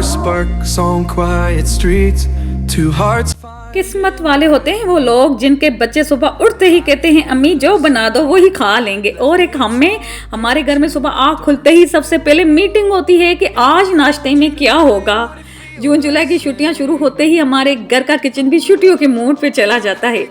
sparks on quiet streets, two hearts. किस्मत वाले होते हैं वो लोग जिनके बच्चे सुबह उठते ही कहते हैं अम्मी जो बना दो वो ही खा लेंगे। और एक हमारे घर में सुबह आँख खुलते ही सबसे पहले मीटिंग होती है कि आज नाश्ते में क्या होगा। जून जुलाई की छुट्टियां शुरू होते ही हमारे घर का किचन भी छुट्टियों के मूड पे चला जाता है।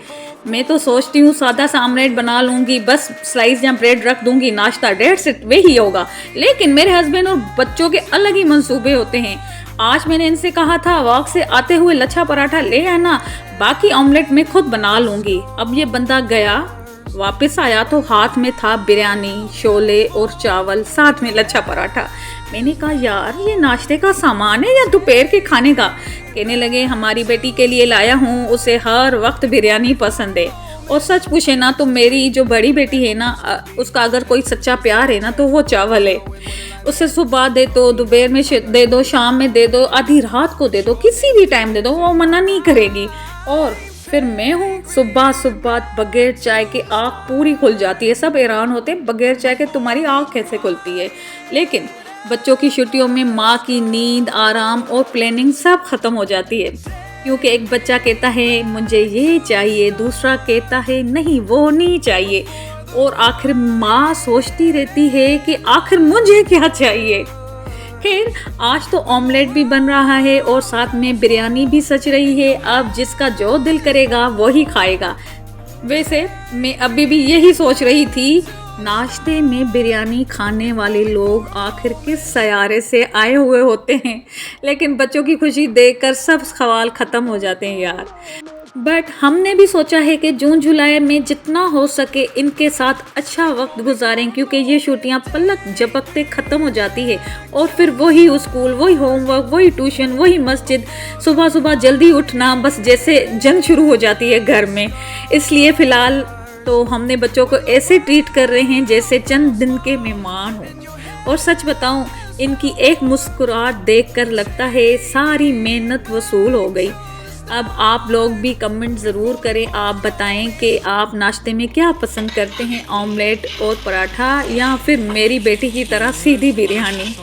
मैं तो सोचती हूँ सादा सा ऑमलेट बना लूँगी, बस स्लाइस या ब्रेड रख दूँगी, नाश्ता डेढ़ से वही होगा। लेकिन मेरे हस्बैंड और बच्चों के अलग ही मंसूबे होते हैं। आज मैंने इनसे कहा था वॉक से आते हुए लच्छा पराठा ले आना, बाकी ऑमलेट मैं खुद बना लूँगी। अब ये बंदा गया, वापस आया तो हाथ में था बिरयानी, शोले और चावल, साथ में लच्छा पराठा। मैंने कहा यार ये नाश्ते का सामान है या दोपहर के खाने का? कहने लगे हमारी बेटी के लिए लाया हूँ, उसे हर वक्त बिरयानी पसंद है। और सच पूछे ना तो मेरी जो बड़ी बेटी है ना, उसका अगर कोई सच्चा प्यार है ना तो वो चावल है। उसे सुबह दे दो, दोपहर में दे दो, शाम में दे दो, आधी रात को दे दो, किसी भी टाइम दे दो, वो मना नहीं करेगी। और फिर मैं हूँ, सुबह सुबह बगैर चाय के आँख पूरी खुल जाती है। सब हैरान होते हैं बगैर चाय के तुम्हारी आँख कैसे खुलती है। लेकिन बच्चों की छुट्टियों में माँ की नींद, आराम और प्लानिंग सब खत्म हो जाती है, क्योंकि एक बच्चा कहता है मुझे ये चाहिए, दूसरा कहता है नहीं वो नहीं चाहिए, और आखिर माँ सोचती रहती है कि आखिर मुझे क्या चाहिए। खैर आज तो ऑमलेट भी बन रहा है और साथ में बिरयानी भी सज रही है। अब जिसका जो दिल करेगा वही खाएगा। वैसे मैं अभी भी यही सोच रही थी, नाश्ते में बिरयानी खाने वाले लोग आखिर किस सयारे से आए हुए होते हैं। लेकिन बच्चों की खुशी देखकर सब सवाल ख़त्म हो जाते हैं यार। बट हमने भी सोचा है कि जून जुलाई में जितना हो सके इनके साथ अच्छा वक्त गुजारें, क्योंकि ये छुट्टियां पलक झपकते ख़त्म हो जाती है और फिर वही स्कूल, वही होमवर्क, वही ट्यूशन, वही मस्जिद, सुबह सुबह जल्दी उठना, बस जैसे जंग शुरू हो जाती है घर में। इसलिए फ़िलहाल तो हमने बच्चों को ऐसे ट्रीट कर रहे हैं जैसे चंद दिन के मेहमान हो। और सच बताऊं, इनकी एक मुस्कुराहट देखकर लगता है सारी मेहनत वसूल हो गई। अब आप लोग भी कमेंट ज़रूर करें, आप बताएं कि आप नाश्ते में क्या पसंद करते हैं, ऑमलेट और पराठा या फिर मेरी बेटी की तरह सीधी बिरयानी।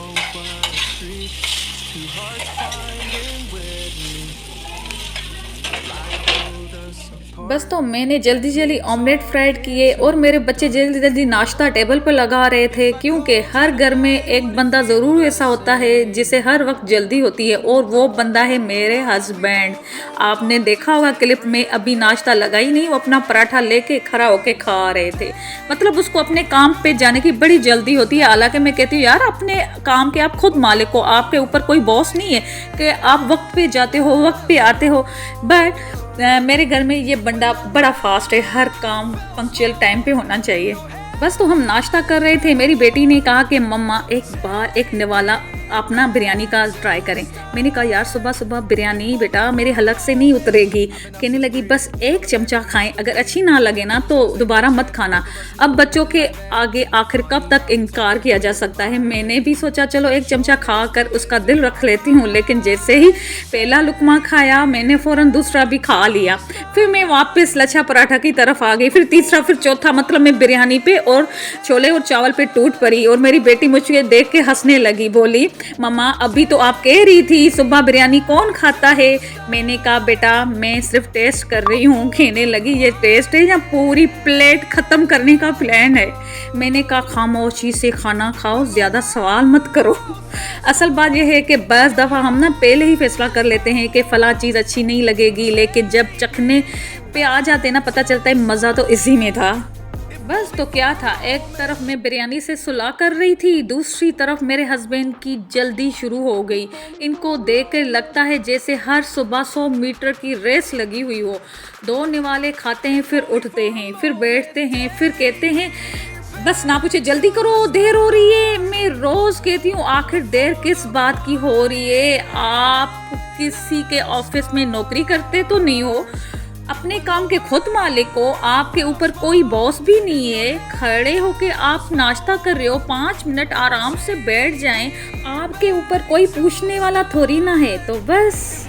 बस तो मैंने जल्दी जल्दी ऑमलेट फ्राइड किए और मेरे बच्चे जल्दी जल्दी नाश्ता टेबल पर लगा रहे थे, क्योंकि हर घर में एक बंदा ज़रूर ऐसा होता है जिसे हर वक्त जल्दी होती है, और वो बंदा है मेरे हस्बैंड। आपने देखा होगा क्लिप में, अभी नाश्ता लगा ही नहीं, वो अपना पराठा लेके खड़ा होके खा रहे थे। मतलब उसको अपने काम पे जाने की बड़ी जल्दी होती है। हालांकि मैं कहती हूँ यार अपने काम के आप खुद मालिक हो, आपके ऊपर कोई बॉस नहीं है कि आप वक्त पे जाते हो, वक्त पे आते हो। बट मेरे घर में ये बंदा बड़ा फास्ट है, हर काम पंक्चुअल टाइम पे होना चाहिए। बस तो हम नाश्ता कर रहे थे, मेरी बेटी ने कहा कि मम्मा एक बार एक निवाला अपना बिरयानी का ट्राई करें। मैंने कहा यार सुबह सुबह बिरयानी बेटा मेरे हलक से नहीं उतरेगी। कहने लगी बस एक चमचा खाएं, अगर अच्छी ना लगे ना तो दोबारा मत खाना। अब बच्चों के आगे आखिर कब तक इनकार किया जा सकता है। मैंने भी सोचा चलो एक चमचा खा कर उसका दिल रख लेती हूँ, लेकिन जैसे ही पहला लुकमा खाया मैंने फ़ौरन दूसरा भी खा लिया। फिर मैं वापस लच्छा पराठा की तरफ आ गई, फिर तीसरा, फिर चौथा, मतलब मैं बिरयानी पे और छोले और चावल पे टूट पड़ी। और मेरी बेटी मुझे देख के हंसने लगी, बोली मम्मा अभी तो आप कह रही थी सुबह बिरयानी कौन खाता है। मैंने कहा बेटा मैं सिर्फ टेस्ट कर रही हूँ। कहने लगी ये टेस्ट है या पूरी प्लेट ख़त्म करने का प्लान है। मैंने कहा खामोशी से खाना खाओ, ज़्यादा सवाल मत करो। असल बात यह है कि बस दफ़ा हम ना पहले ही फैसला कर लेते हैं कि फ़ला चीज़ अच्छी नहीं लगेगी, लेकिन जब चखने पे आ जाते ना पता चलता है मज़ा तो इसी में था। बस तो क्या था, एक तरफ मैं बिरयानी से सुलह कर रही थी, दूसरी तरफ मेरे हस्बैंड की जल्दी शुरू हो गई। इनको देखकर लगता है जैसे हर सुबह 100 मीटर की रेस लगी हुई हो। 2 निवाले खाते हैं, फिर उठते हैं, फिर बैठते हैं, फिर कहते हैं बस ना पूछे जल्दी करो देर हो रही है। मैं रोज़ कहती हूँ आखिर देर किस बात की हो रही है। आप किसी के ऑफिस में नौकरी करते तो नहीं हो, अपने काम के खुद मालिक हो, आपके ऊपर कोई बॉस भी नहीं है। खड़े होके आप नाश्ता कर रहे हो, 5 मिनट आराम से बैठ जाएं, आपके ऊपर कोई पूछने वाला थोड़ी ना है। तो बस